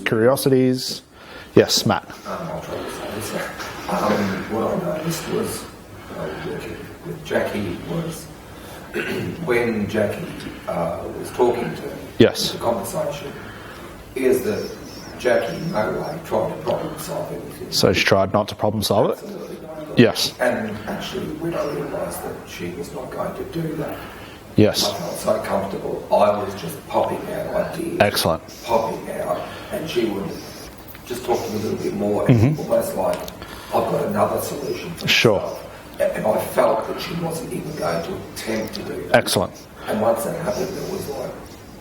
curiosities? Yes, Matt. I'll try to say this. What I noticed was working with Jackie was when Jackie was talking to him, yes, the conversation is that Jackie in no way tried to problem solve anything. So she tried not to problem solve it? Absolutely not. Yes. And actually when I realised that she was not going to do that, yes, I felt so comfortable. I was just popping out ideas. Excellent. Popping out, and she would just talk to me a little bit more, and almost like, I've got another solution for Sure. myself. And I felt that she wasn't even going to attempt to do that. Excellent. And once that happened, it was like,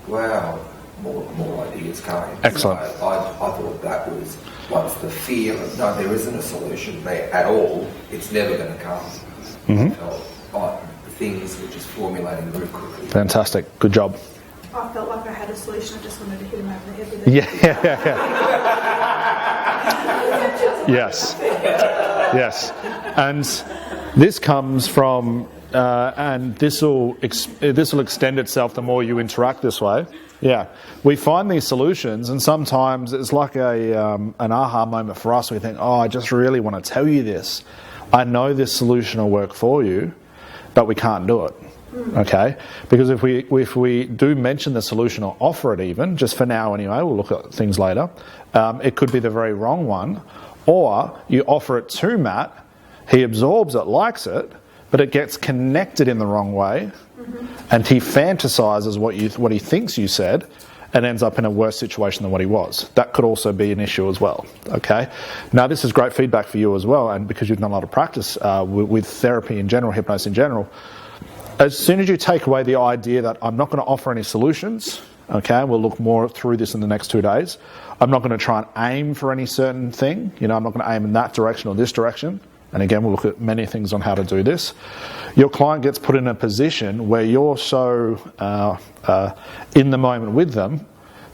wow, more ideas came. Excellent. So I thought that was, once the fear of, no, there isn't a solution there at all, it's never going to come. I felt like things were just formulating very quickly. Fantastic. Good job. I felt like I had a solution. I just wanted to hit him over the head with it. Yeah. Yes. Yes. And this comes from, and this will extend itself the more you interact this way. Yeah. We find these solutions, and sometimes it's like an aha moment for us. We think, oh, I just really want to tell you this. I know this solution will work for you, but we can't do it. Okay, because if we do mention the solution or offer it, even just for now anyway, we'll look at things later. It could be the very wrong one, or you offer it to Matt, he absorbs it, likes it, but it gets connected in the wrong way, and he fantasizes what he thinks you said, and ends up in a worse situation than what he was. That could also be an issue as well. Okay, now this is great feedback for you as well, and because you've done a lot of practice with therapy in general, hypnosis in general. As soon as you take away the idea that I'm not going to offer any solutions, okay, we'll look more through this in the next 2 days. I'm not going to try and aim for any certain thing. I'm not going to aim in that direction or this direction. And again, we'll look at many things on how to do this. Your client gets put in a position where you're so in the moment with them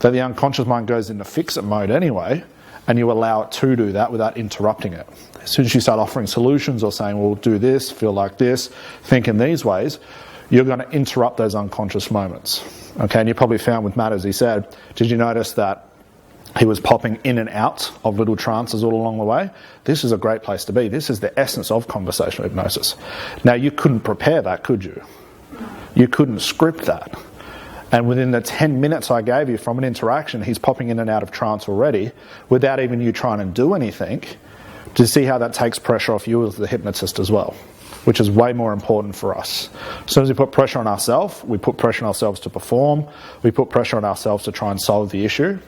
that the unconscious mind goes into fix-it mode anyway, and you allow it to do that without interrupting it. As soon as you start offering solutions or saying, well, do this, feel like this, think in these ways, you're going to interrupt those unconscious moments. Okay, and you probably found with Matt, as he said, did you notice that he was popping in and out of little trances all along the way? This is a great place to be. This is the essence of conversational hypnosis. Now, you couldn't prepare that, could you? You couldn't script that. And within the 10 minutes I gave you from an interaction, he's popping in and out of trance already without even you trying to do anything, to see how that takes pressure off you as the hypnotist as well, which is way more important for us. As soon as we put pressure on ourselves, we put pressure on ourselves to perform, we put pressure on ourselves to try and solve the issue.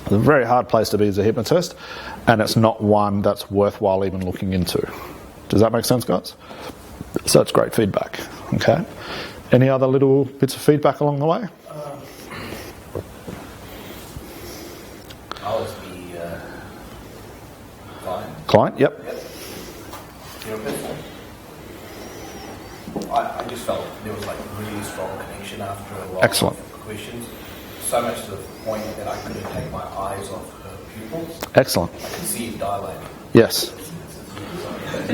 It's a very hard place to be as a hypnotist, and it's not one that's worthwhile even looking into. Does that make sense, guys? So it's great feedback. Okay. Any other little bits of feedback along the way? I was the client. Client, yep. I just felt there was like a really strong connection after a while. Excellent. Of questions, so much to the point that I couldn't take my eyes off her pupils. Excellent. I could see it dilating. Yes.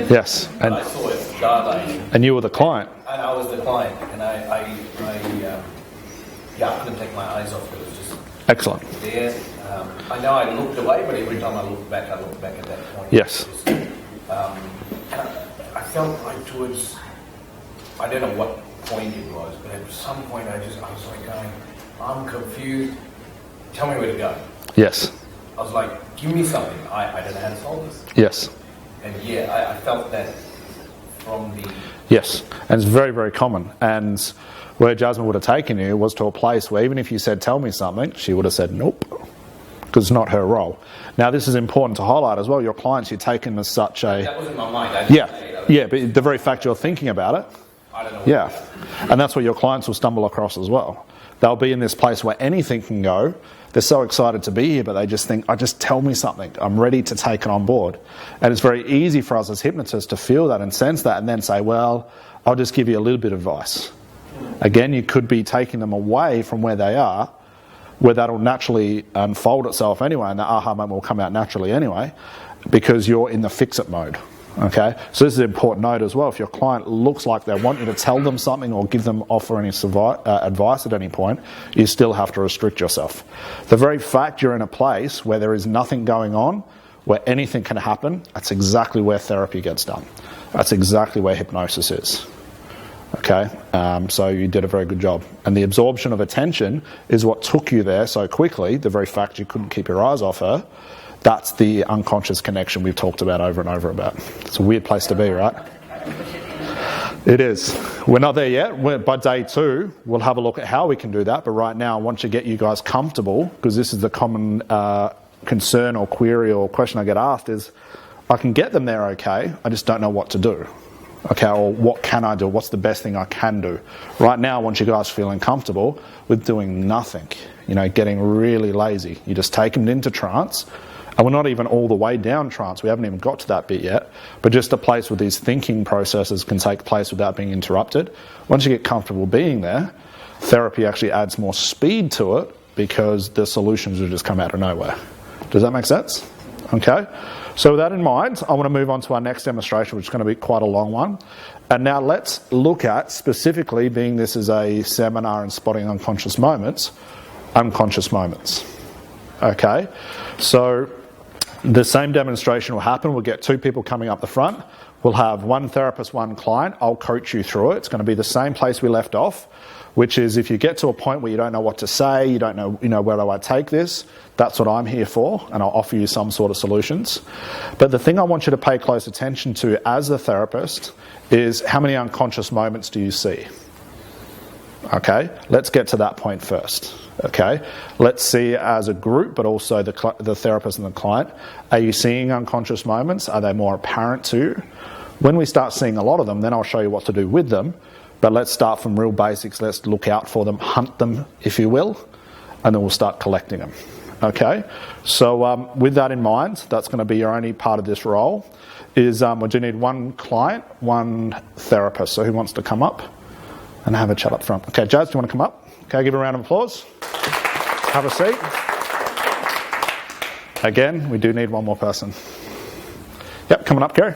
Yes. And I saw it dilating. And you were the client. And I was the client, and I couldn't take my eyes off it. It was just excellent. There. I know I looked away, but every time I looked back at that point. Yes. I felt like towards, I don't know what point it was, but at some point I was like going, I'm confused. Tell me where to go. Yes. I was like, give me something. I don't know how to solve this. Yes. And I felt that from the... Yes, and it's very, very common. And where Jasmine would have taken you was to a place where even if you said, tell me something, she would have said, nope, because it's not her role. Now, this is important to highlight as well. Your clients, you're taken as such a... That was in my mind. But the very fact you're thinking about it, I don't know. Yeah, and that's what your clients will stumble across as well. They'll be in this place where anything can go. They're so excited to be here, but they just think, just tell me something. I'm ready to take it on board. And it's very easy for us as hypnotists to feel that and sense that and then say, well, I'll just give you a little bit of advice. Again, you could be taking them away from where they are, where that'll naturally unfold itself anyway, and the aha moment will come out naturally anyway, because you're in the fix-it mode. Okay, so this is an important note as well. If your client looks like they want you to tell them something or offer any advice at any point, you still have to restrict yourself. The very fact you're in a place where there is nothing going on, where anything can happen, that's exactly where therapy gets done. That's exactly where hypnosis is. Okay, so you did a very good job. And the absorption of attention is what took you there so quickly. The very fact you couldn't keep your eyes off her, that's the unconscious connection we've talked about over and over about. It's a weird place to be, right? It is. We're not there yet. By day 2, we'll have a look at how we can do that. But right now, I want to get you guys comfortable, because this is the common concern or query or question I get asked is, I can get them there okay, I just don't know what to do. Okay, or what can I do? What's the best thing I can do? Right now, I want you guys feeling comfortable with doing nothing. You know, getting really lazy. You just take them into trance. And we're not even all the way down trance. We haven't even got to that bit yet. But just a place where these thinking processes can take place without being interrupted. Once you get comfortable being there, therapy actually adds more speed to it, because the solutions will just come out of nowhere. Does that make sense? Okay. So with that in mind, I want to move on to our next demonstration, which is going to be quite a long one. And now let's look at, specifically, being this is a seminar in spotting unconscious moments. Okay. So the same demonstration will happen. We'll get 2 people coming up the front. We'll have 1 therapist, 1 client. I'll coach you through it. It's going to be the same place we left off, which is if you get to a point where you don't know what to say, you don't know, where do I take this, that's what I'm here for, and I'll offer you some sort of solutions. But the thing I want you to pay close attention to as the therapist is, how many unconscious moments do you see? Okay, let's get to that point first. Okay, let's see as a group, but also the therapist and the client. Are you seeing unconscious moments? Are they more apparent to you? When we start seeing a lot of them, then I'll show you what to do with them. But let's start from real basics. Let's look out for them, hunt them, if you will, and then we'll start collecting them. Okay, so with that in mind, that's going to be your only part of this role. Is we do need 1 client, 1 therapist. So who wants to come up and have a chat up front? Okay, Jazz, do you want to come up? Okay, give a round of applause. Have a seat. Again, we do need 1 more person. Yep, coming up, Kerry.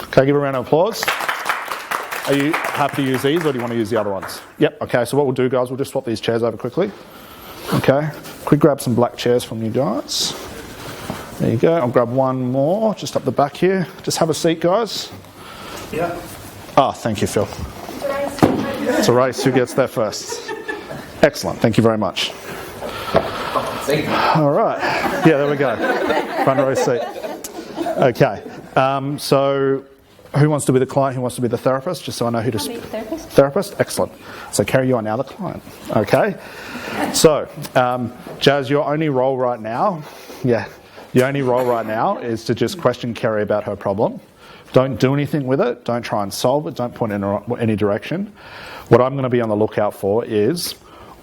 Okay, give a round of applause. Are you happy to use these, or do you want to use the other ones? Yep, okay, so what we'll do, guys, we'll just swap these chairs over quickly. Okay, quick grab some black chairs from you guys. There you go. I'll grab 1 more, just up the back here. Just have a seat, guys. Yeah. Ah, thank you, Phil. It's a race. Who gets there first? Excellent, thank you very much. All right. Yeah, there we go. Front row seat. Okay, so who wants to be the client? Who wants to be the therapist? Just so I know who to speak. Therapist? Excellent. So, Kerry, you are now the client. Okay. So, Jazz, your only role right now is to just question Kerry about her problem. Don't do anything with it. Don't try and solve it. Don't point in any direction. What I'm going to be on the lookout for is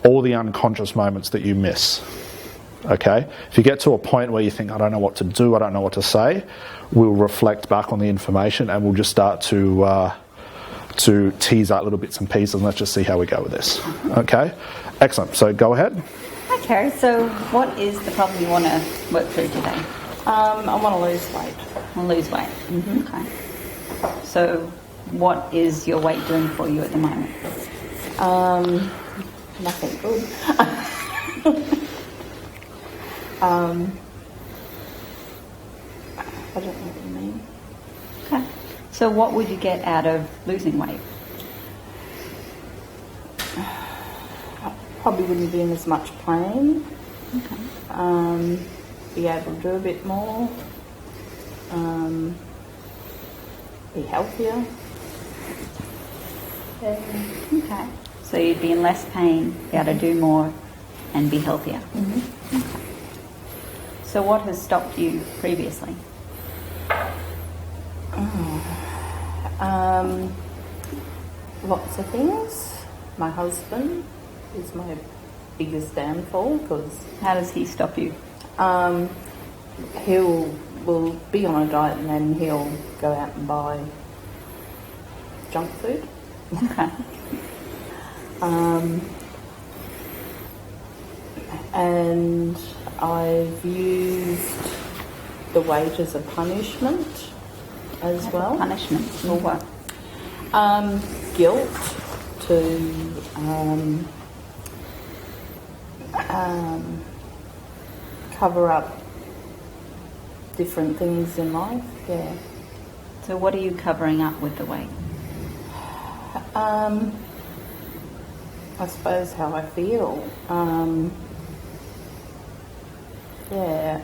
all the unconscious moments that you miss. Okay? If you get to a point where you think, I don't know what to do, I don't know what to say, we'll reflect back on the information and we'll just start to tease out little bits and pieces, and let's just see how we go with this. Okay? Excellent. So go ahead. Hi, Kerry. So what is the problem you want to work through today? I want to lose weight. Lose weight. Mm-hmm. Okay. So what is your weight doing for you at the moment? Nothing good. I don't know what you mean. Okay. So what would you get out of losing weight? I probably wouldn't be in as much pain. Okay. Be able to do a bit more. Be healthier. Okay. So you'd be in less pain, be able to do more, and be healthier. Mm-hmm. Okay. So what has stopped you previously? Lots of things. My husband is my biggest downfall because... How does he stop you? We'll be on a diet and then he'll go out and buy junk food. Okay. And I've used the weight as a punishment. as well. Punishment or what? Guilt to cover up different things in life. Yeah. So what are you covering up with the weight? I suppose how I feel. Yeah.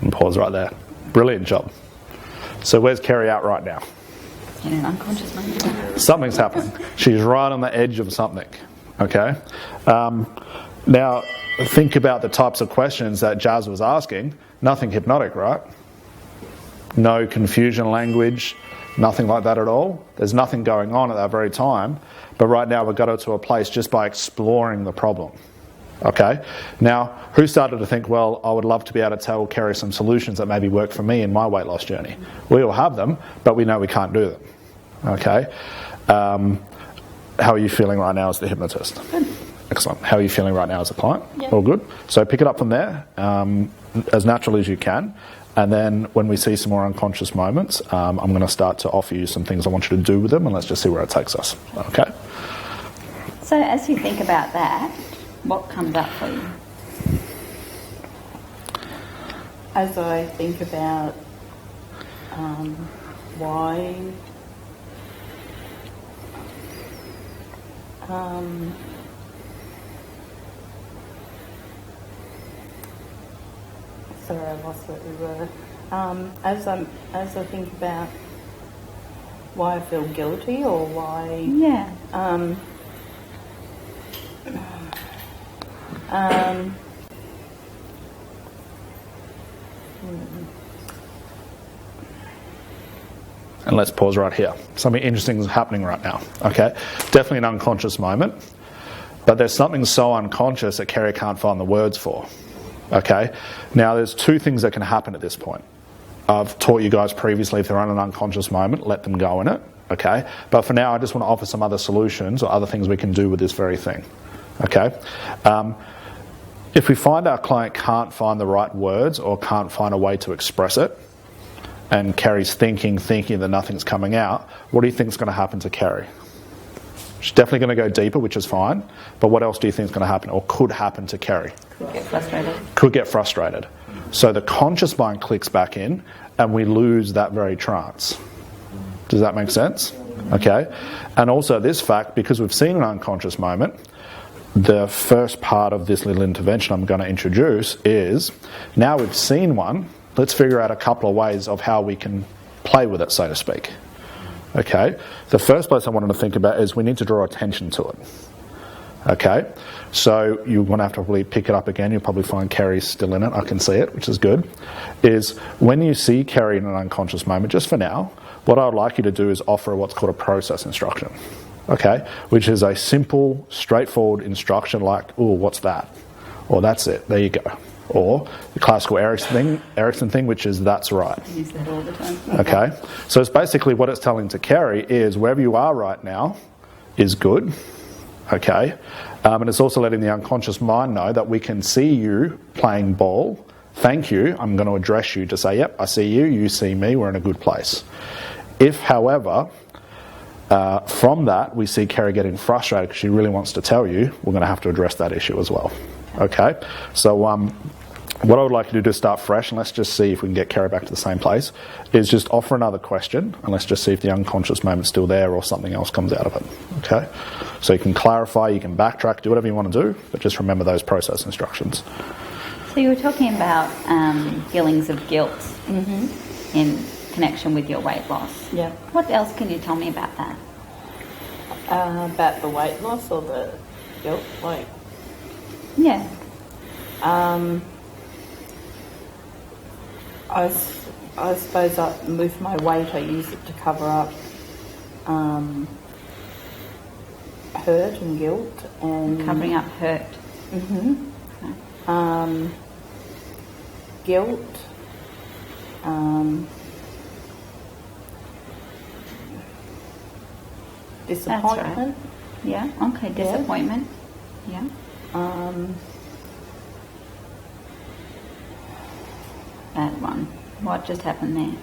And pause right there. Brilliant job. So where's Kerry at right now? In an unconscious mind. Something's happening. She's right on the edge of something. Okay? Now, think about the types of questions that Jazz was asking. Nothing hypnotic, right? No confusion language, nothing like that at all. There's nothing going on at that very time. But right now we've got her to a place just by exploring the problem. Okay? Now, who started to think, well, I would love to be able to tell Kerry some solutions that maybe work for me in my weight loss journey? We all have them, but we know we can't do them. Okay? How are you feeling right now as the hypnotist? Good. Excellent. How are you feeling right now as a client? Yeah. All good? So pick it up from there as naturally as you can. And then when we see some more unconscious moments, I'm going to start to offer you some things I want you to do with them, and let's just see where it takes us. Okay? So as you think about that, what comes up for you? As I think about why sorry, I lost what we were. As I think about why I feel guilty or why Yeah. And let's pause right here. Something interesting is happening right now. Okay? Definitely an unconscious moment. But there's something so unconscious that Kerry can't find the words for. Okay? Now, there's two things that can happen at this point. I've taught you guys previously, if they're on an unconscious moment, let them go in it. Okay? But for now, I just want to offer some other solutions or other things we can do with this very thing. Okay? If we find our client can't find the right words or can't find a way to express it, and Kerry's thinking that nothing's coming out, what do you think is going to happen to Kerry? She's definitely going to go deeper, which is fine, but what else do you think is going to happen or could happen to Kerry? Could get frustrated. Could get frustrated. So the conscious mind clicks back in and we lose that very trance. Does that make sense? Okay. And also this fact, because we've seen an unconscious moment, the first part of this little intervention I'm going to introduce is, now we've seen one, let's figure out a couple of ways of how we can play with it, so to speak. Okay? The first place I wanted to think about is we need to draw attention to it. Okay? So you're going to have to probably pick it up again. You'll probably find Kerry's still in it. I can see it, which is good. Is when you see Kerry in an unconscious moment, just for now, what I would like you to do is offer what's called a process instruction. Okay? Which is a simple, straightforward instruction like, oh, what's that? Or that's it. There you go. Or the classical Erickson thing, which is that's right. I use that all the time. Okay? So it's basically what it's telling to Kerry is wherever you are right now is good. Okay? And it's also letting the unconscious mind know that we can see you playing ball. Thank you. I'm going to address you to say, yep, I see you, you see me, we're in a good place. If, however, from that we see Kerry getting frustrated because she really wants to tell you, we're going to have to address that issue as well. Okay? So what I would like you to do to start fresh, and let's just see if we can get Kerry back to the same place, is just offer another question, and let's just see if the unconscious moment's still there or something else comes out of it. Okay? So you can clarify, you can backtrack, do whatever you want to do, but just remember those process instructions. So you were talking about feelings of guilt in connection with your weight loss. Yeah. What else can you tell me about that? About the weight loss or the guilt, like. Yeah. I suppose with my weight I use it to cover up hurt and guilt and Covering up hurt. Guilt, disappointment. Yeah, okay, disappointment. Yeah. That one. What just happened there?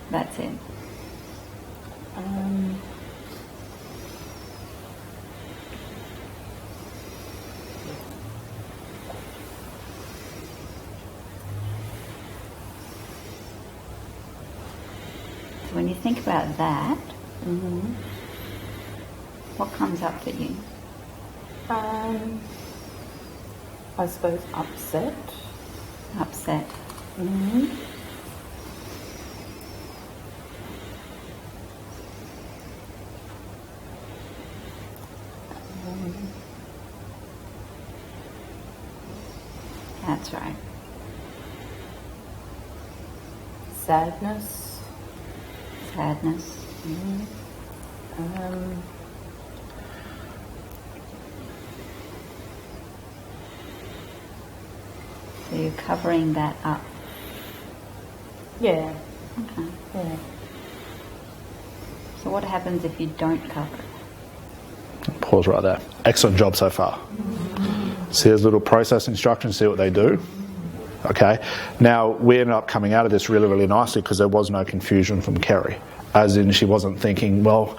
That's it. So when you think about that, what comes up for you? I suppose upset. Upset. That's right. Sadness. Sadness. So you're covering that up. Yeah. Okay. Yeah. So what happens if you don't cover it? Pause right there. Excellent job so far. See, there's little process instructions, see what they do. Okay. Now, we ended up coming out of this really, really nicely because there was no confusion from Kerry. As in, she wasn't thinking, well,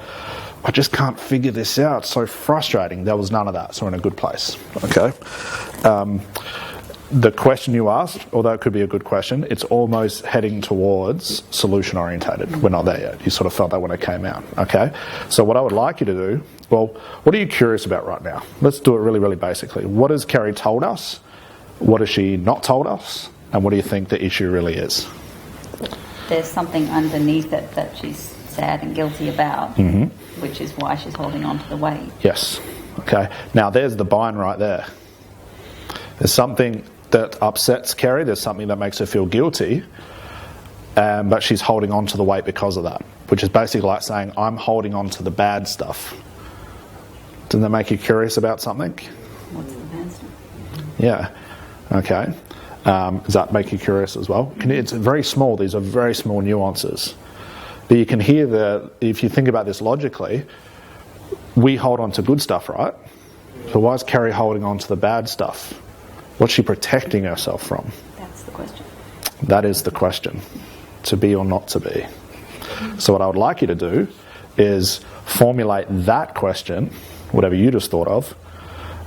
I just can't figure this out. It's so frustrating. There was none of that. So we're in a good place. Okay. The question you asked, although it could be a good question, it's almost heading towards solution orientated. We're not there yet. You sort of felt that when it came out. Okay. So what I would like you to do, well, what are you curious about right now? Let's do it really, really basically. What has Kerry told us? What has she not told us? And what do you think the issue really is? There's something underneath it that she's sad and guilty about, which is why she's holding on to the weight. Yes. Okay. Now, there's the bind right there. There's something that upsets Kerry. There's something that makes her feel guilty. But she's holding on to the weight because of that, which is basically like saying, I'm holding on to the bad stuff. Doesn't that make you curious about something? What's the bad stuff? Yeah. Okay. Does that make you curious as well? It's very small. These are very small nuances. But you can hear if you think about this logically, we hold on to good stuff, right? So why is Kerry holding on to the bad stuff? What's she protecting herself from? That's the question. That is the question. To be or not to be. So what I would like you to do is formulate that question, whatever you just thought of,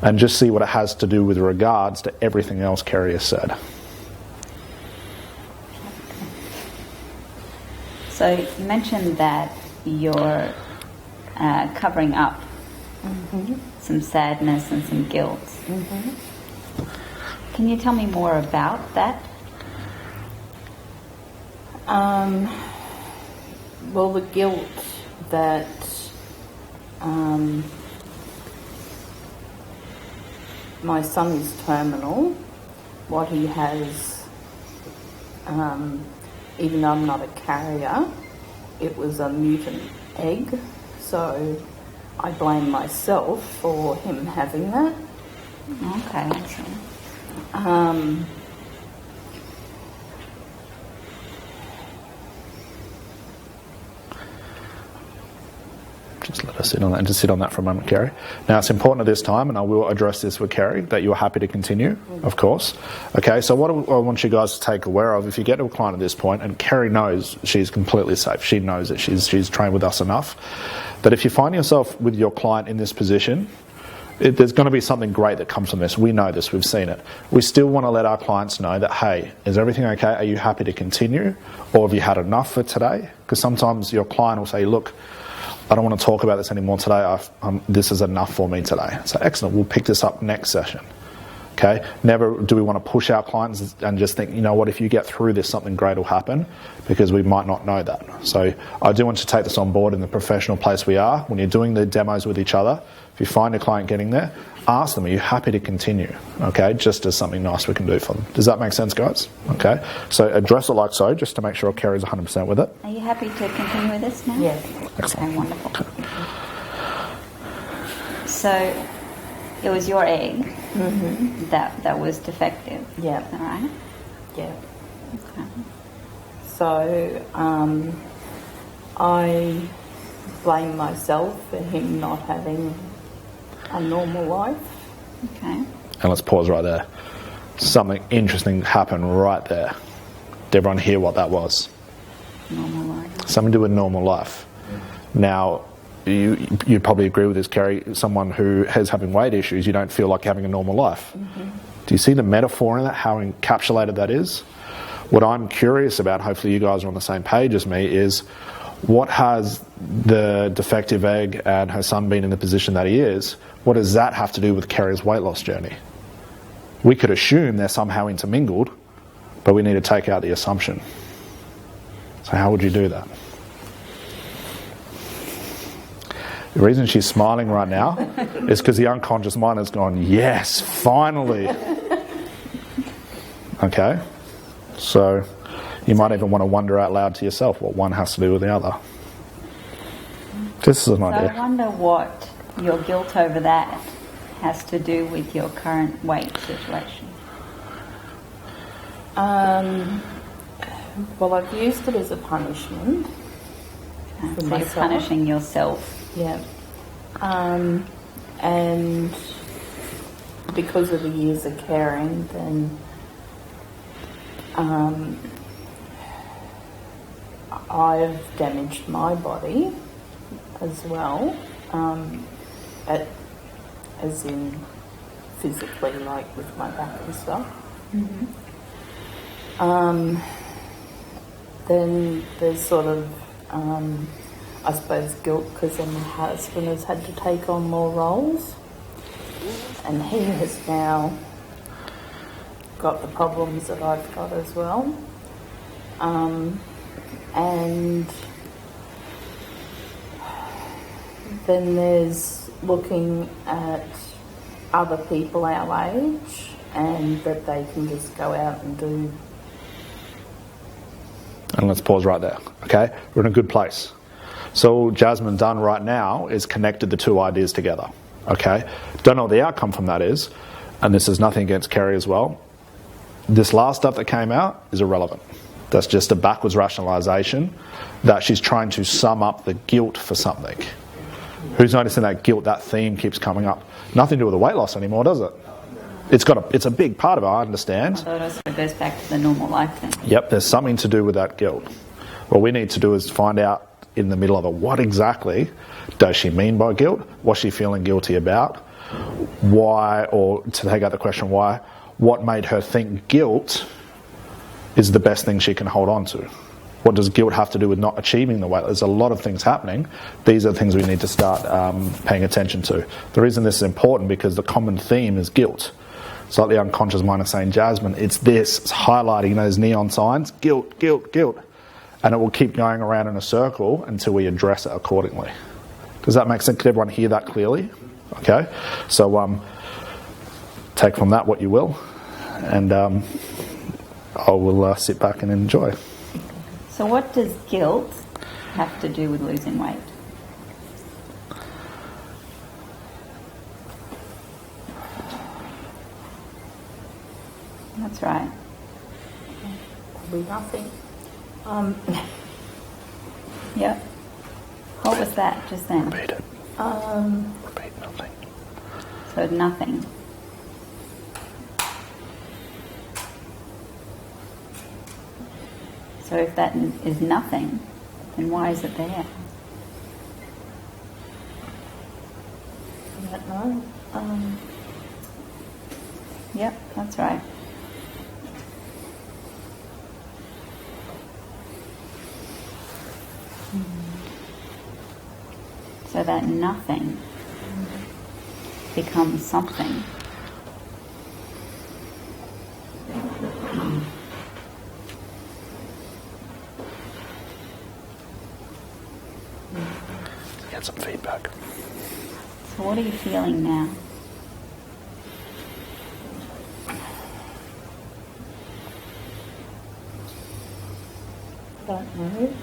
and just see what it has to do with regards to everything else Kerry has said. So you mentioned that you're covering up some sadness and some guilt. Can you tell me more about that? Well, the guilt that my son is terminal. What he has, even though I'm not a carrier, it was a mutant egg. So I blame myself for him having that. Okay, I see. Just let us sit on that and just sit on that for a moment, Kerry. Now, it's important at this time, and I will address this with Kerry, that you're happy to continue, of course. Okay, so what I want you guys to take aware of, if you get to a client at this point, and Kerry knows she's completely safe, she knows that she's trained with us enough, that if you find yourself with your client in this position, there's going to be something great that comes from this. We know this, we've seen it. We still want to let our clients know that, hey, is everything okay? Are you happy to continue? Or have you had enough for today? Because sometimes your client will say, look, I don't want to talk about this anymore today. This is enough for me today. So excellent, we'll pick this up next session. Okay? Never do we want to push our clients and just think, you know what, if you get through this, something great will happen, because we might not know that. So I do want to take this on board in the professional place we are. When you're doing the demos with each other, if you find a client getting there, ask them, are you happy to continue? Okay? Just as something nice we can do for them. Does that make sense, guys? Okay? So address it like so, just to make sure Kerry's 100% with it. Are you happy to continue with this now? Yes. Excellent. Okay, wonderful. So it was your egg that was defective. Yeah. All right. Yeah. Okay. So I blame myself for him not having a normal life. Okay. And let's pause right there. Something interesting happened right there. Did everyone hear what that was? Normal life. Something to do with normal life. Now, you'd probably agree with this, Kerry. Someone who is having weight issues, you don't feel like having a normal life. Mm-hmm. Do you see the metaphor in that, how encapsulated that is? What I'm curious about, hopefully you guys are on the same page as me, is what has the defective egg and her son been in the position that he is? What does that have to do with Kerry's weight loss journey? We could assume they're somehow intermingled, but we need to take out the assumption. So how would you do that? The reason she's smiling right now is because the unconscious mind has gone, yes, finally. Okay? So you might even want to wonder out loud to yourself what one has to do with the other. This is an idea. I wonder what your guilt over that has to do with your current weight situation. Well, I've used it as a punishment. So you're punishing yourself. Yeah. And because of the years of caring, then I've damaged my body as well, as in physically, like with my back and stuff. Mm-hmm. Then there's sort of, I suppose, guilt because then my husband has had to take on more roles, and he has now got the problems that I've got as well. And then there's looking at other people our age and that they can just go out and do. And let's pause right there, okay? We're in a good place. So all Jasmine done right now is connected the two ideas together, okay? Don't know what the outcome from that is, and this is nothing against Kerry as well. This last stuff that came out is irrelevant. That's just a backwards rationalisation that she's trying to sum up the guilt for something. Who's noticing that guilt, that theme keeps coming up? Nothing to do with the weight loss anymore, does it? It's a big part of it, I understand. So it also goes back to the normal life thing. Yep, there's something to do with that guilt. What we need to do is find out in the middle of it, what exactly does she mean by guilt? What's she feeling guilty about? Why, or to take out the question why, what made her think guilt is the best thing she can hold on to? What does guilt have to do with not achieving the weight? There's a lot of things happening. These are the things we need to start paying attention to. The reason this is important because the common theme is guilt. It's like the unconscious mind is saying, Jasmine, it's this, it's highlighting those neon signs, guilt, guilt, guilt. And it will keep going around in a circle until we address it accordingly. Does that make sense? Can everyone hear that clearly? Okay. So take from that what you will. And I will sit back and enjoy. So what does guilt have to do with losing weight? That's right. Probably nothing. Yep. What was that just then? Repeat it. Repeat nothing. So nothing. So if that is nothing, then why is it there? I don't know. Yep, that's right. So that nothing becomes something. Get some feedback. So what are you feeling now? I don't know.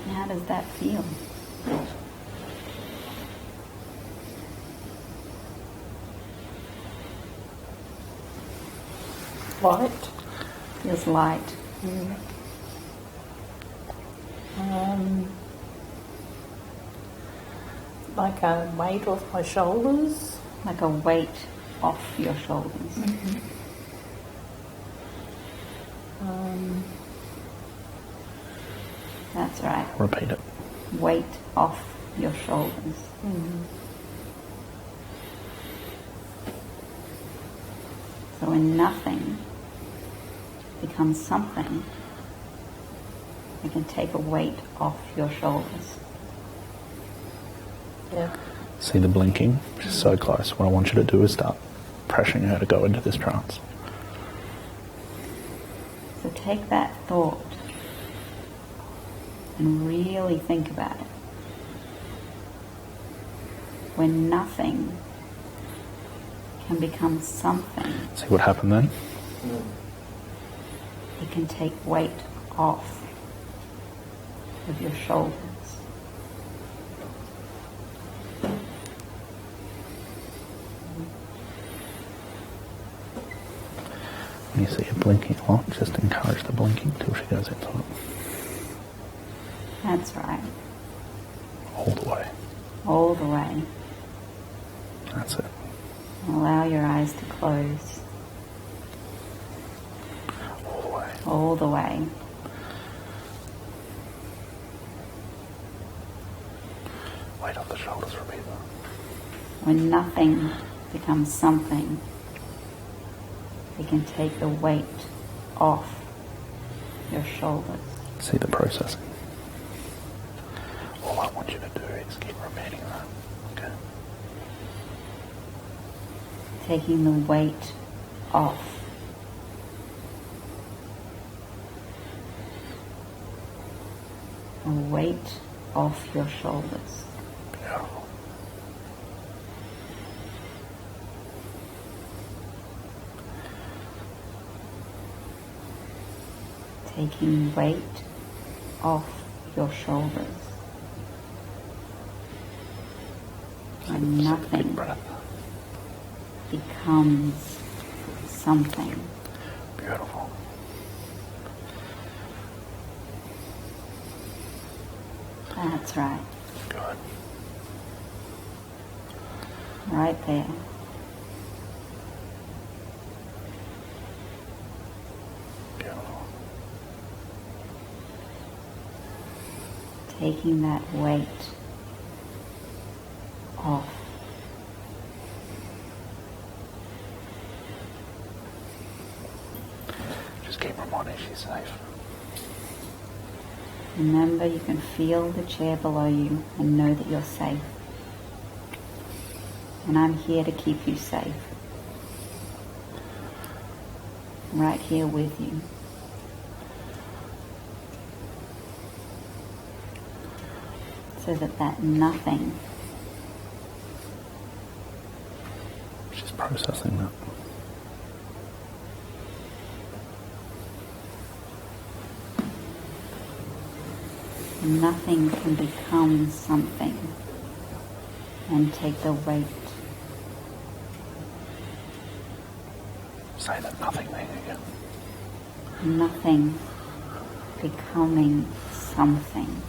And how does that feel? Light. Feels light. Like a weight off my shoulders. Like a weight off your shoulders. That's right. Repeat it. Weight off your shoulders. So when nothing becomes something, you can take a weight off your shoulders. Yeah. See the blinking? She's so close. What I want you to do is start pressuring her to go into this trance. So take that thought and really think about it. When nothing can become something, See what happened then? it can take weight off of your shoulders. When you see her blinking a lot, just encourage the blinking till she goes into it. That's right. All the way. All the way. That's it. Allow your eyes to close. All the way. All the way. Weight off the shoulders, repeat that. When nothing becomes something, we can take the weight off your shoulders. See the processing. All I want you to do is keep repeating that. Okay? Taking the weight off. The weight off your shoulders. Beautiful. Taking weight off your shoulders. When Deep nothing breath. becomes something. Beautiful. That's right. Good. Right there. Beautiful. Taking that weight off. Just keep reminding she's safe. Remember, you can feel the chair below you and know that you're safe. And I'm here to keep you safe. I'm right here with you. So that nothing She's processing that. nothing can become something and take the weight. Say that nothing thing again. Nothing becoming something.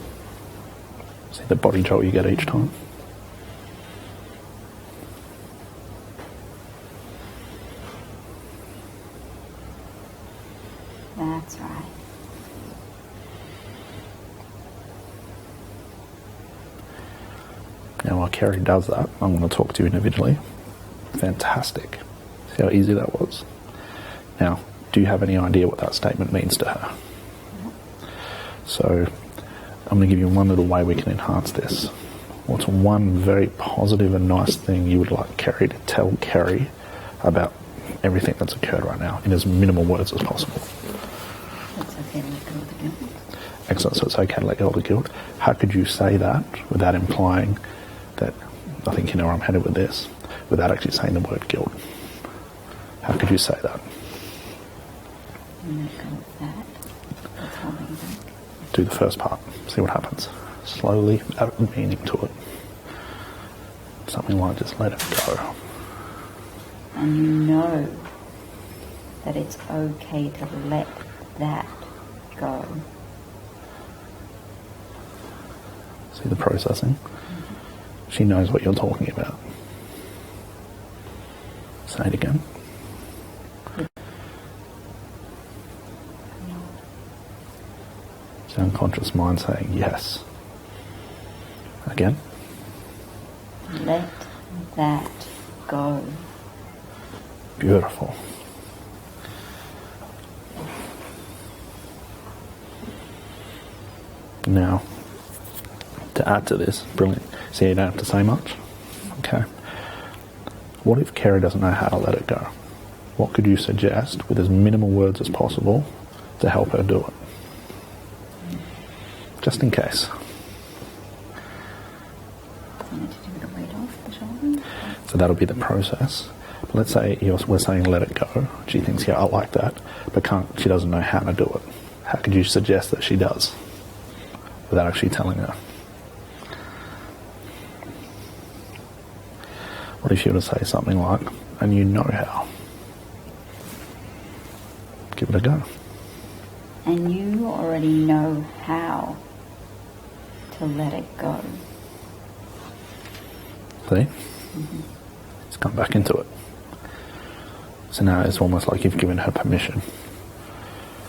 See the body jolt you get each time? That's right. Now while Kerry does that, I'm going to talk to you individually. Fantastic. See how easy that was? Now, do you have any idea what that statement means to her? So, I'm going to give you one little way we can enhance this. What's one very positive and nice thing you would like Kerry to tell Kerry about everything that's occurred right now in as minimal words as possible? It's okay to let go of the guilt. Excellent. So it's okay to let go of the guilt. How could you say that without implying that, I think you know where I'm headed with this, without actually saying the word guilt? How could you say that? Let go of that. That's holding you back. Do the first part. See what happens. Slowly, without meaning to it. Something like just let it go. And you know that it's okay to let that go. See the processing? She knows what you're talking about. Say it again. It's the unconscious mind saying yes. Again. Let that go. Beautiful. Now, to add to this, brilliant. See, you don't have to say much. Okay. What if Kerry doesn't know how to let it go? What could you suggest with as minimal words as possible to help her do it? Just in case. So that'll be the process. But let's say we're saying let it go. She thinks, yeah, I like that, but she doesn't know how to do it. How could you suggest that she does without actually telling her? What if you were to say something like, and you know how? Give it a go. And you already know how to let it go. See? Mm-hmm. Let's come back into it. So now it's almost like you've given her permission.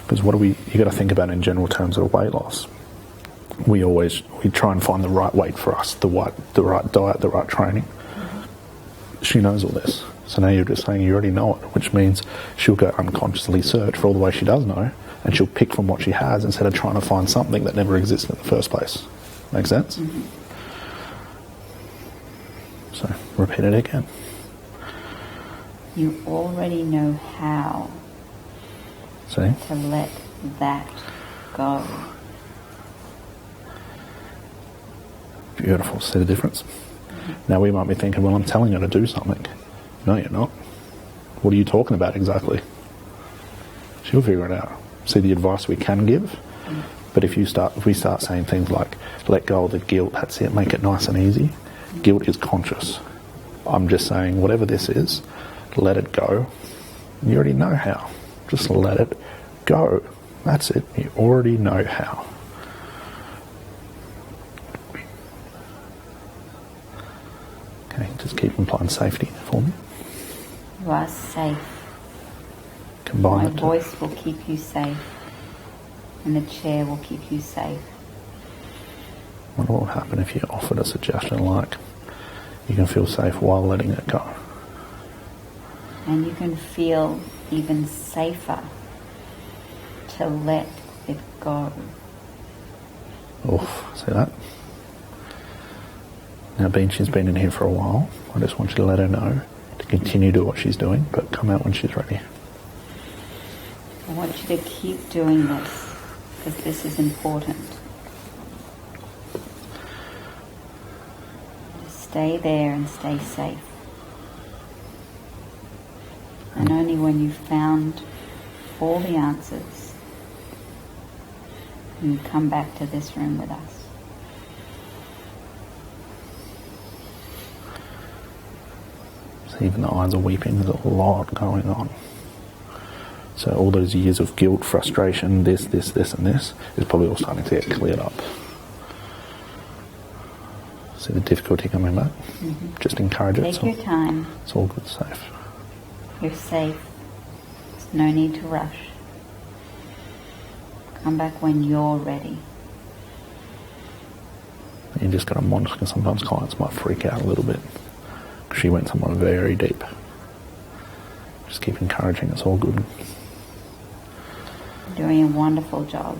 Because you got to think about in general terms of weight loss. We try and find the right weight for us, the right diet, the right training. She knows all this. So now you're just saying you already know it, which means she'll go unconsciously search for all the ways she does know, and she'll pick from what she has instead of trying to find something that never existed in the first place. Make sense? Mm-hmm. So repeat it again. You already know how to let that go. Beautiful. See the difference? Now we might be thinking, well, I'm telling her to do something. No, you're not. What are you talking about exactly? She'll figure it out. See the advice we can give? But if we start saying things like, let go of the guilt, that's it, make it nice and easy. Guilt is conscious. I'm just saying, whatever this is, let it go. You already know how. Just let it go. That's it. You already know how. Okay, just keep implying safety for me. You are safe. Combine My voice will keep you safe, and the chair will keep you safe. What will happen if you offered a suggestion like, you can feel safe while letting it go? And you can feel even safer to let it go. Oof, see that? Now, she's been in here for a while. I just want you to let her know to continue to do what she's doing, but come out when she's ready. I want you to keep doing this, because this is important. Stay there and stay safe. And only when you've found all the answers, you come back to this room with us. So even the eyes are weeping, there's a lot going on. So all those years of guilt, frustration, this, and this, is probably all starting to get cleared up. See the difficulty coming back? Mm-hmm. Just encourage it. Take your time. It's all good, safe. You're safe. There's no need to rush. Come back when you're ready. You just got to monitor, because sometimes clients might freak out a little bit. Because she went somewhere very deep. Just keep encouraging, it's all good. You're doing a wonderful job.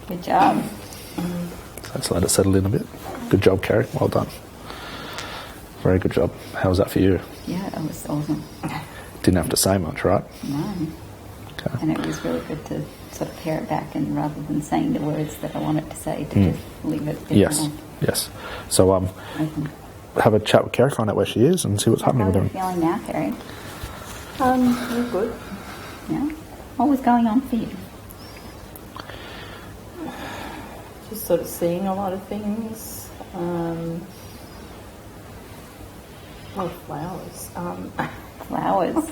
Good job. So let's let it settle in a bit. Good job, Kerry. Well done. Very good job. How was that for you? Yeah, it was awesome. Didn't have to say much, right? No. Okay. And it was really good to sort of pare it back, and rather than saying the words that I wanted to say, to just leave it. Yes. So have a chat with Kerry, find out where she is, and see what's happening with her. How are you feeling now, Kerry? We're good. Yeah. What was going on for you? Just sort of seeing a lot of things. Flowers. Flowers.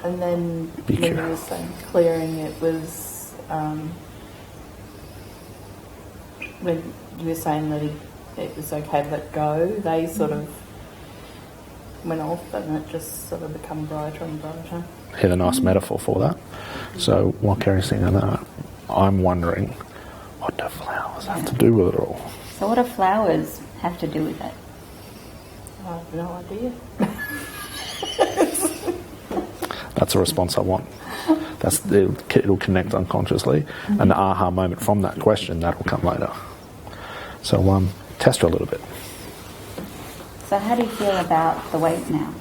And then Be when you careful. were saying clearing, it was when you were saying that it was okay to let go, they sort of went off and it just sort of become brighter and brighter. Here's a nice metaphor for that. So while Kerry's singing that, I'm wondering, what do flowers have to do with it all? So what do flowers have to do with it? I have no idea. That's a response I want. It'll connect unconsciously, and the aha moment from that question, that'll come later. So test her a little bit. So how do you feel about the weight now?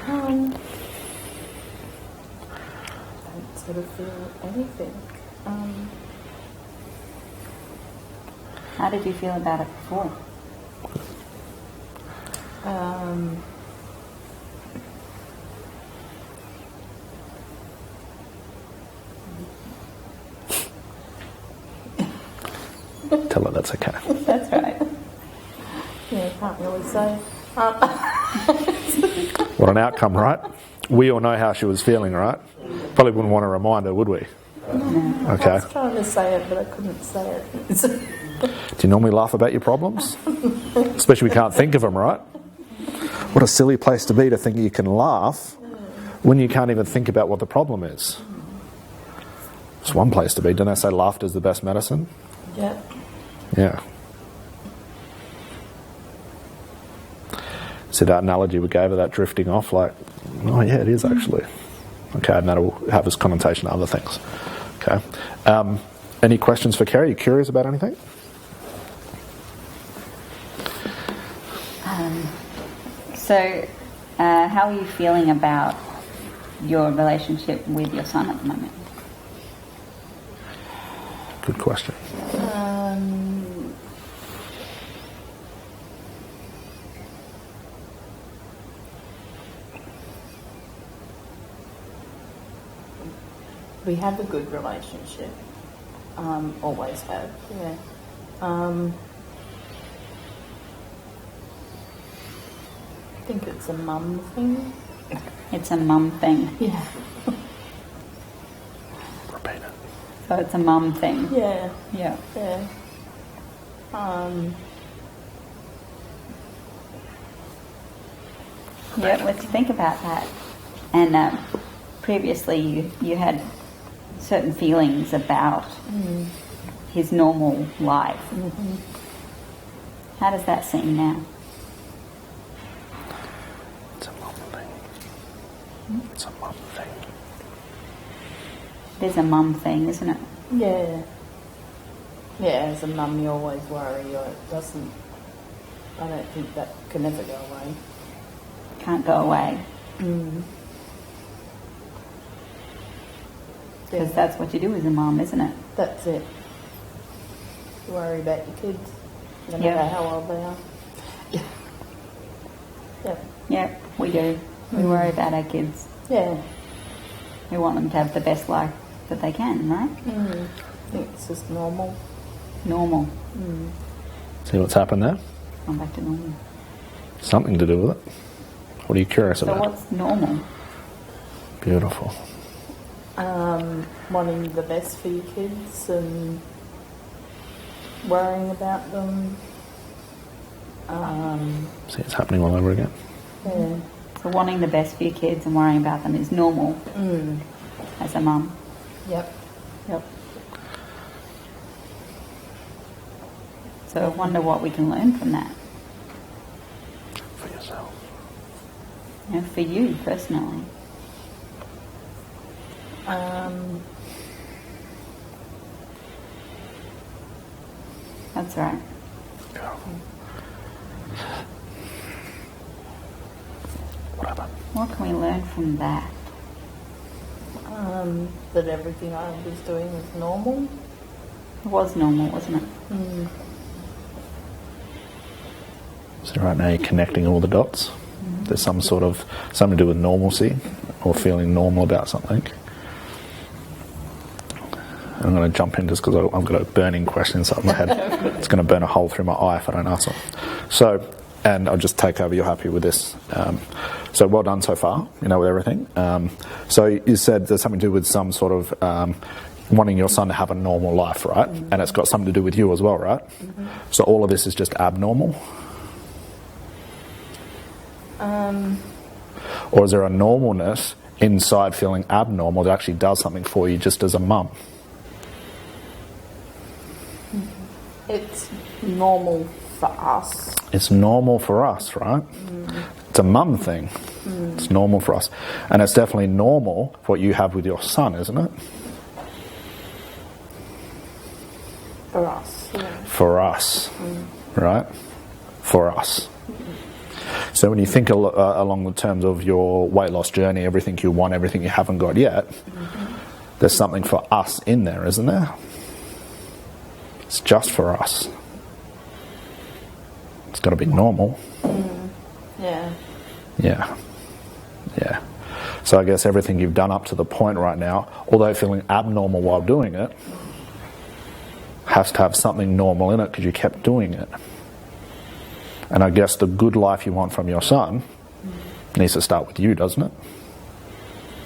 I don't sort of feel anything. How did you feel about it before? Tell her that's okay. That's right. Yeah, can't really say. What an outcome, right? We all know how she was feeling, right? Probably wouldn't want to remind her, would we? I Okay. was trying to say it, but I couldn't say it. Do you normally laugh about your problems? Especially we can't think of them, right? What a silly place to be to think you can laugh when you can't even think about what the problem is. It's one place to be. Don't they say laughter is the best medicine? Yep. Yeah. See that analogy we gave her, that drifting off, like, oh yeah, it is actually. Okay, and that'll have this connotation to other things. Okay. Any questions for Kerry? Are you curious about anything? So how are you feeling about your relationship with your son at the moment? Good question. We have a good relationship. Always have, yeah. I think it's a mum thing. It's a mum thing. Yeah. Repeat it. So it's a mum thing. Yeah. Yeah. Yeah. Yeah, let's think about that. And previously you had certain feelings about his normal life. Mm-hmm. How does that seem now? It's a mum thing. It's a mum thing. It is a mum thing, isn't it? Yeah. Yeah, as a mum you always worry, or it doesn't, I don't think that can ever go away. Can't go away. Mm. Because that's what you do as a mum, isn't it? That's it. You worry about your kids, no matter Yeah. how old they are. Yeah. Yeah. Yeah, we do. We worry about our kids. Yeah. We want them to have the best life that they can, right? I think it's just normal. Normal. See what's happened there? Come back to normal. Something to do with it. What are you curious So about? what's normal? Beautiful. Wanting the best for your kids and worrying about them. See, it's happening all over again. Yeah. So wanting the best for your kids and worrying about them is normal as a mum. Yep. Yep. So I wonder what we can learn from that. For yourself. You know, for you personally. That's right. What happened? What can we learn from that? That everything I was doing was normal. It was normal, wasn't it? So right now you're connecting all the dots. There's some sort of, something to do with normalcy or feeling normal about something. I'm going to jump in just because I've got a burning question inside my head. It's going to burn a hole through my eye if I don't answer. So, and I'll just take over, you're happy with this. So well done so far, with everything. So you said there's something to do with some sort of wanting your son to have a normal life, right? And it's got something to do with you as well, right? So all of this is just abnormal? Or is there a normalness inside feeling abnormal that actually does something for you just as a mum? It's normal for us. It's normal for us, right? It's a mum thing. It's normal for us. And it's definitely normal for what you have with your son, isn't it? For us, yeah. For us, right? For us. So when you think along the terms of your weight loss journey, everything you want, everything you haven't got yet, there's something for us in there, isn't there? It's just for us. It's got to be normal. Yeah. Yeah. Yeah. So I guess everything you've done up to the point right now, although feeling abnormal while doing it, has to have something normal in it because you kept doing it. And I guess the good life you want from your son needs to start with you, doesn't it?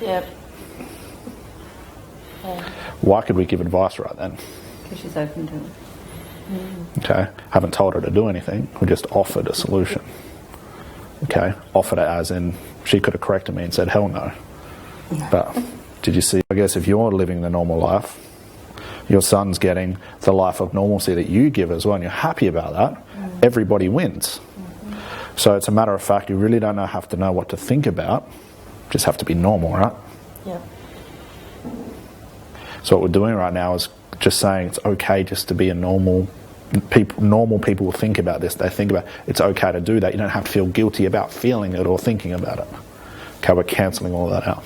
Yep. Why could we give advice right then? Because she's open to it. Okay, haven't told her to do anything. We just offered a solution. Okay, offered it as in she could have corrected me and said, hell no. But did you see, I guess if you're living the normal life, your son's getting the life of normalcy that you give as well, and you're happy about that, everybody wins. So it's a matter of fact, you really don't have to know what to think about, just have to be normal, right? Yep. So what we're doing right now is just saying it's okay just to be a normal people will think about this. They think about it's okay to do that. You don't have to feel guilty about feeling it or thinking about it. Okay, we're cancelling all of that out.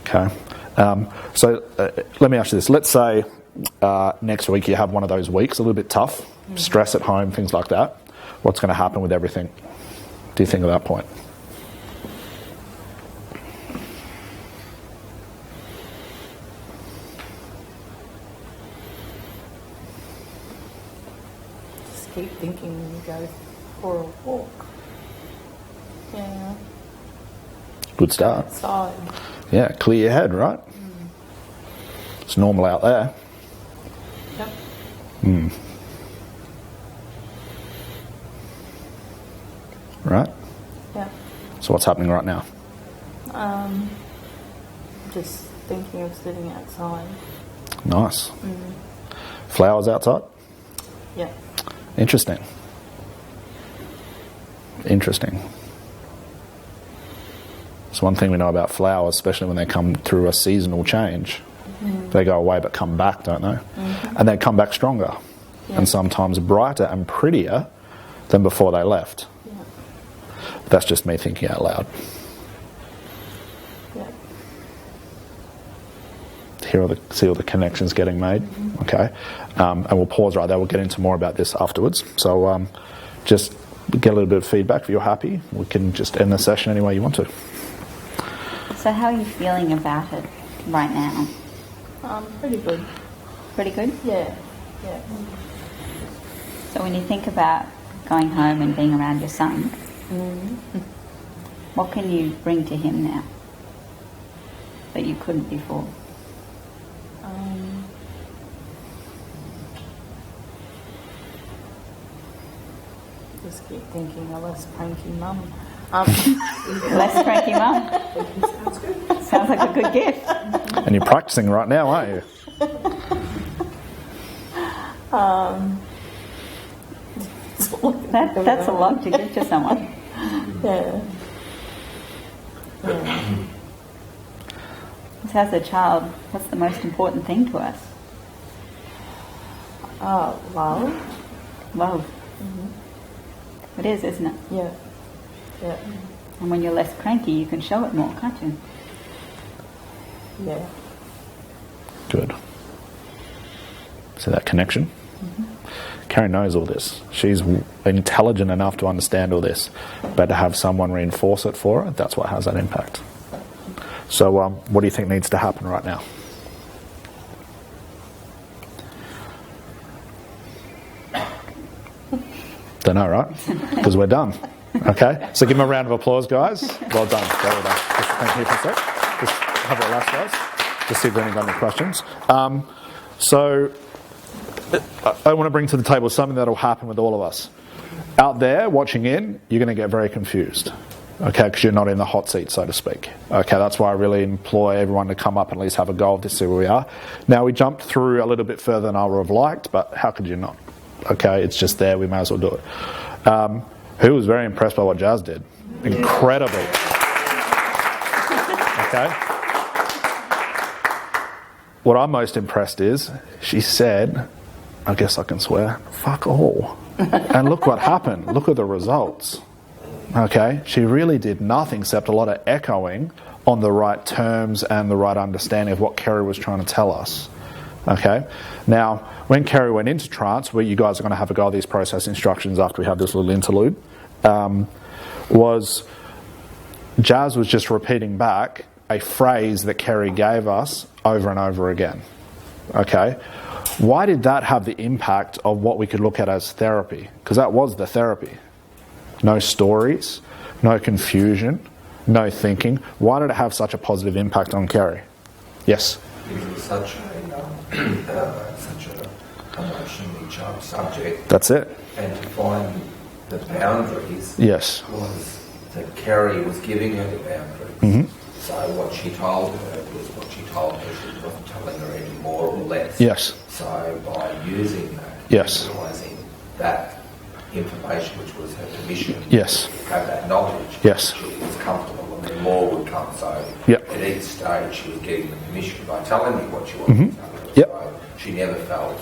Okay. So let me ask you this. Let's say next week you have one of those weeks, a little bit tough, stress at home, things like that. What's going to happen with everything, do you think, at that point? Just keep thinking when you go for a walk. Yeah. Good start. Outside. Yeah, clear your head, right? It's normal out there. Yep. Right? Yep. So what's happening right now? Just thinking of sitting outside. Nice. Flowers outside? Yep. Interesting. Interesting. It's one thing we know about flowers, especially when they come through a seasonal change. They go away but come back, don't they? And they come back stronger and sometimes brighter and prettier than before they left. That's just me thinking out loud. Yep. See all the connections getting made. Okay, and we'll pause right there. We'll get into more about this afterwards. So just get a little bit of feedback. If you're happy, we can just end the session any way you want to. So how are you feeling about it right now? Pretty good. Pretty good? Yeah. Yeah. So when you think about going home and being around your son, what can you bring to him now that you couldn't before? Just keep thinking a less cranky mum. Less cranky mum? Sounds like a good gift. And you're practicing right now, aren't you? That's a lot to give to someone. Yeah. So as a child, what's the most important thing to us? Love. Love. It is, isn't it? Yeah. Yeah. And when you're less cranky, you can show it more, can't you? Yeah. Good. See that connection? Karen knows all this. She's intelligent enough to understand all this. But to have someone reinforce it for her, that's what has that impact. So what do you think needs to happen right now? Don't know, right? Because we're done. Okay, so give them a round of applause, guys. Well done. Well done. Just thank you for a sec. Just have a relax, guys. Just see if anyone got any questions. So I want to bring to the table something that will happen with all of us. Out there, watching in, you're going to get very confused. Okay, because you're not in the hot seat, so to speak. Okay, that's why I really employ everyone to come up and at least have a go of this, see where we are. Now, we jumped through a little bit further than I would have liked, but how could you not? Okay, it's just there, we may as well do it. Who was very impressed by what Jazz did? Incredibly. Okay. What I'm most impressed is, she said, I guess I can swear, fuck all. And look what happened. Look at the results. Okay, she really did nothing except a lot of echoing on the right terms and the right understanding of what Kerry was trying to tell us. Okay, now when Kerry went into trance, where you guys are going to have a go at these process instructions after we have this little interlude, was Jazz was just repeating back a phrase that Kerry gave us over and over again. Okay, why did that have the impact of what we could look at as therapy? Because that was the therapy. No stories, no confusion, no thinking. Why did it have such a positive impact on Kerry? Yes? It was such a emotionally charged subject. That's it. And to find the boundaries Yes. was that Kerry was giving her the boundaries. Mm-hmm. So what she told her was what she told her. She wasn't telling her any more or less. Yes. So by using that, Yes. realising that information, which was her permission, Yes. have that knowledge, Yes. she was comfortable, and then more would come. So Yep. at each stage she was getting the permission by telling me what she wanted Mm-hmm. to tell her. Yep. So she never felt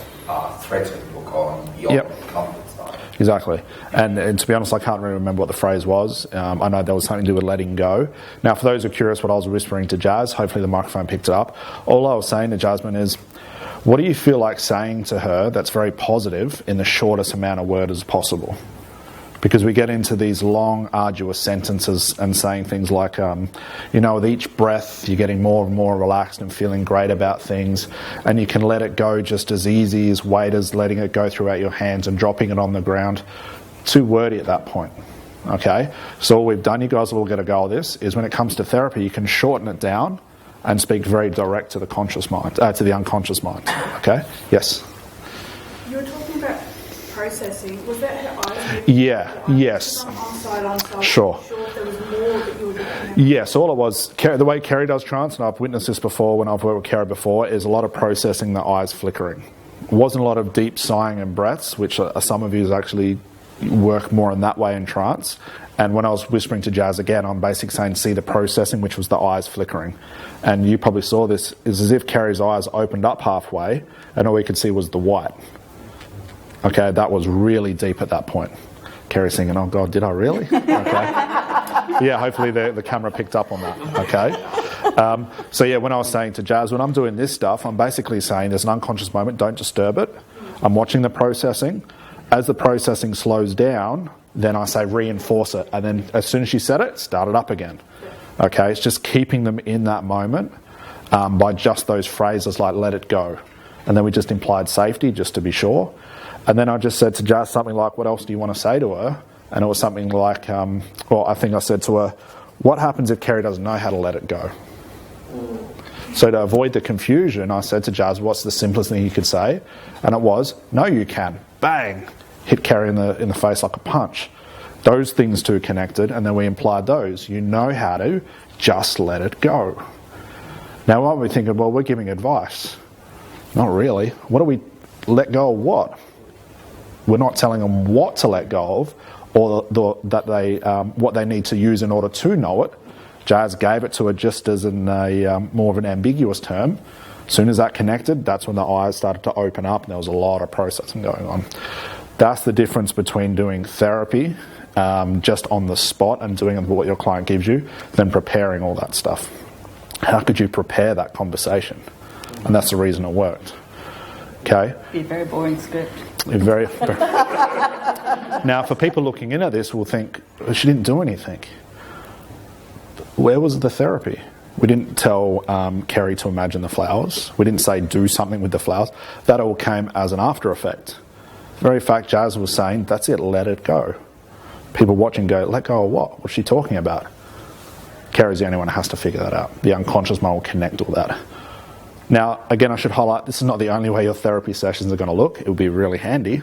threatened or gone beyond Yep. the comfort zone. Exactly. And to be honest, I can't really remember what the phrase was. I know there was something to do with letting go. Now, for those who are curious what I was whispering to Jazz, hopefully the microphone picked it up. All I was saying to Jasmine is, what do you feel like saying to her that's very positive in the shortest amount of words as possible? Because we get into these long, arduous sentences and saying things like, with each breath you're getting more and more relaxed and feeling great about things, and you can let it go just as easy as weight as letting it go throughout your hands and dropping it on the ground. Too wordy at that point. Okay? So all we've done, you guys will all get a go of this, is when it comes to therapy, you can shorten it down and speak very direct to the conscious mind, to the unconscious mind. Okay? Yes? You were talking about processing. Was that her eyes? Yeah, yes. On side. Sure. If there was more that you were looking at. Yes, all it was, the way Kerry does trance, and I've witnessed this before when I've worked with Kerry before, is a lot of processing, the eyes flickering. It wasn't a lot of deep sighing and breaths, which some of you actually work more in that way in trance. And when I was whispering to Jazz again, I'm basically saying see the processing, which was the eyes flickering. And you probably saw this, is as if Kerry's eyes opened up halfway and all we could see was the white. Okay, that was really deep at that point. Kerry's thinking, oh God, did I really? Okay. Yeah, hopefully the camera picked up on that. Okay. So yeah, when I was saying to Jazz, when I'm doing this stuff, I'm basically saying there's an unconscious moment, don't disturb it. I'm watching the processing. As the processing slows down, then I say reinforce it. And then as soon as she said it, start it up again. Okay, it's just keeping them in that moment by just those phrases like let it go. And then we just implied safety just to be sure. And then I just said to Jazz something like, what else do you want to say to her? And it was something like, I think I said to her, what happens if Kerry doesn't know how to let it go? So to avoid the confusion, I said to Jazz, what's the simplest thing you could say? And it was, no, you can. Bang! Hit Kerry in the face like a punch. Those things two connected, and then we implied those. You know how to, just let it go. Now, what we're thinking, well, we're giving advice. Not really. What do we let go of what? We're not telling them what to let go of or what they need to use in order to know it. Jazz gave it to her just as in a more of an ambiguous term. As soon as that connected, that's when the eyes started to open up and there was a lot of processing going on. That's the difference between doing therapy just on the spot and doing what your client gives you than preparing all that stuff. How could you prepare that conversation? And that's the reason it worked. Okay? Be a very boring script. Now, for people looking in at this, will think, she didn't do anything. Where was the therapy? We didn't tell Kerry to imagine the flowers. We didn't say do something with the flowers. That all came as an after effect. The very fact Jazz was saying, that's it, let it go. People watching go, let go of what? What's she talking about? Kerry's the only one who has to figure that out. The unconscious mind will connect all that. Now, again, I should highlight, this is not the only way your therapy sessions are going to look. It will be really handy.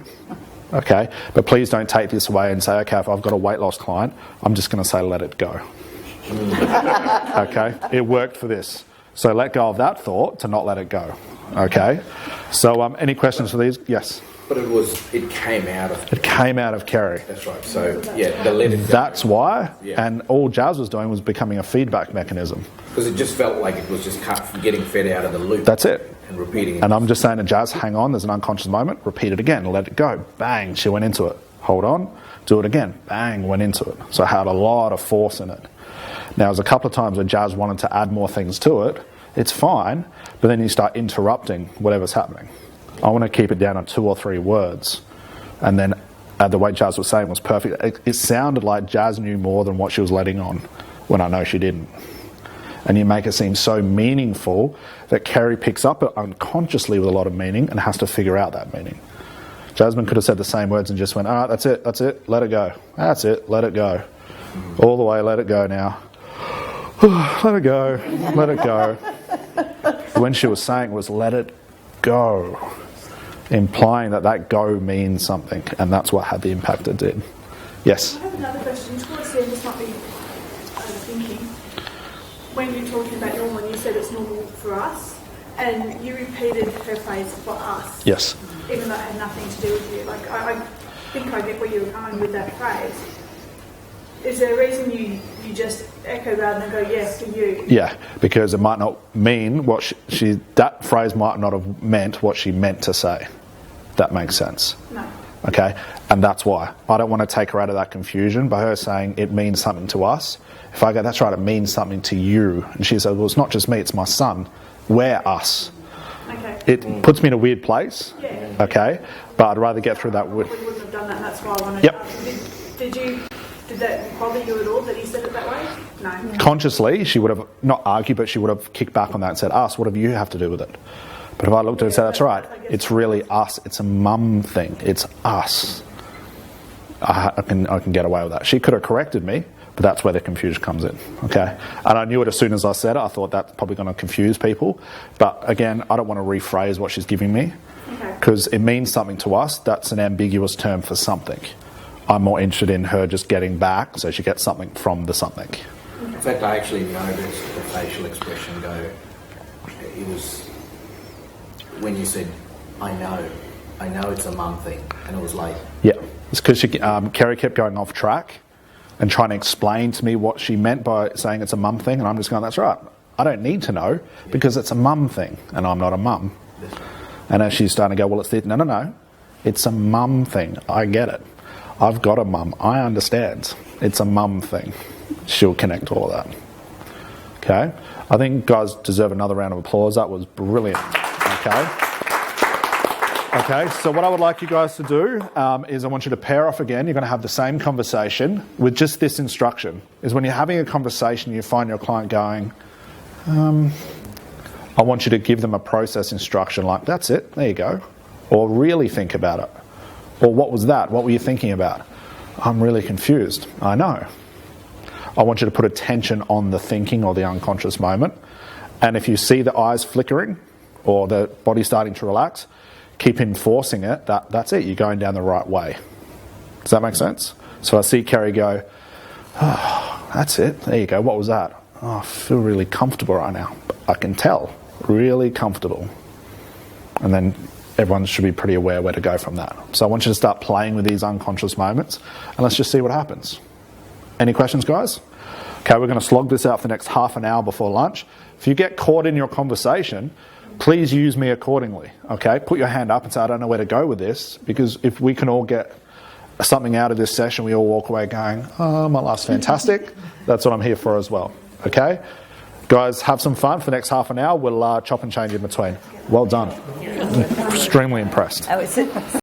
Okay? But please don't take this away and say, okay, if I've got a weight loss client, I'm just going to say, let it go. Okay? It worked for this. So let go of that thought to not let it go. Okay? So any questions for these? Yes? But it came out of... It came out of Kerry. That's right. So, yeah, the let it go. That's why. Yeah. And all Jazz was doing was becoming a feedback mechanism. Because it just felt like it was just getting fed out of the loop. That's it. And repeating it. And I'm just saying to Jazz, hang on, there's an unconscious moment, repeat it again, let it go. Bang, she went into it. Hold on, do it again. Bang, went into it. So I had a lot of force in it. Now, there's a couple of times where Jazz wanted to add more things to it. It's fine, but then you start interrupting whatever's happening. I want to keep it down on 2 or 3 words. And then the way Jazz was saying was perfect. It sounded like Jazz knew more than what she was letting on, when I know she didn't. And you make it seem so meaningful that Kerry picks up it unconsciously with a lot of meaning and has to figure out that meaning. Jasmine could have said the same words and just went, all right, that's it, let it go. That's it, let it go. All the way, let it go now. Let it go, let it go. When she was saying was, let it go, implying that go means something, and that's what had the impact it did. Yes? I have another question. Towards the end, this might be overthinking. When you're talking about normal, and you said it's normal for us, and you repeated her phrase for us. Yes. Even though it had nothing to do with you. Like, I think I get where you were going with that phrase. Is there a reason you just echo rather than go, yes, for you? Yeah, because it might not mean what that phrase might not have meant what she meant to say. That makes sense. No. Okay? And that's why. I don't want to take her out of that confusion by her saying it means something to us. If I go, that's right, it means something to you. And she said, well, it's not just me, it's my son. We're us. Okay. It puts me in a weird place. Yeah. Okay? But I'd rather get through that. We wouldn't have done that, and that's why I wanted Yep. to ask. Did that bother you at all that he said it that way? No. Consciously, she would have not argued, but she would have kicked back on that and said, us, what do you have to do with it? But if I looked at it and said, that's right, it's really us, it's a mum thing, it's us. I can get away with that. She could have corrected me, but that's where the confusion comes in, okay? And I knew it as soon as I said it. I thought that's probably going to confuse people. But again, I don't want to rephrase what she's giving me because it means something to us. That's an ambiguous term for something. I'm more interested in her just getting back so she gets something from the something. In fact, I actually noticed the facial expression go. It was when you said, I know it's a mum thing. And it was like... Yeah, it's because Kerry kept going off track and trying to explain to me what she meant by saying it's a mum thing. And I'm just going, that's right. I don't need to know because it's a mum thing and I'm not a mum. And as she's starting to go, well, it's this. No. It's a mum thing. I get it. I've got a mum. I understand. It's a mum thing. She'll connect all of that. Okay? I think you guys deserve another round of applause. That was brilliant. Okay, so what I would like you guys to do is I want you to pair off again. You're going to have the same conversation with just this instruction. Is when you're having a conversation, you find your client going, I want you to give them a process instruction like, that's it, there you go. Or really think about it. Or what was that? What were you thinking about? I'm really confused. I know. I want you to put attention on the thinking or the unconscious moment. And if you see the eyes flickering or the body starting to relax, keep enforcing it. That's it. You're going down the right way. Does that make sense? So I see Kerry go, oh, that's it. There you go. What was that? Oh, I feel really comfortable right now. I can tell. Really comfortable. And then everyone should be pretty aware where to go from that. So I want you to start playing with these unconscious moments and let's just see what happens. Any questions, guys? Okay, we're going to slog this out for the next half an hour before lunch. If you get caught in your conversation, please use me accordingly, okay? Put your hand up and say, I don't know where to go with this, because if we can all get something out of this session, we all walk away going, oh, my life's fantastic. That's what I'm here for as well, okay? Guys, have some fun for the next half an hour. We'll chop and change in between. Well done. Extremely impressed.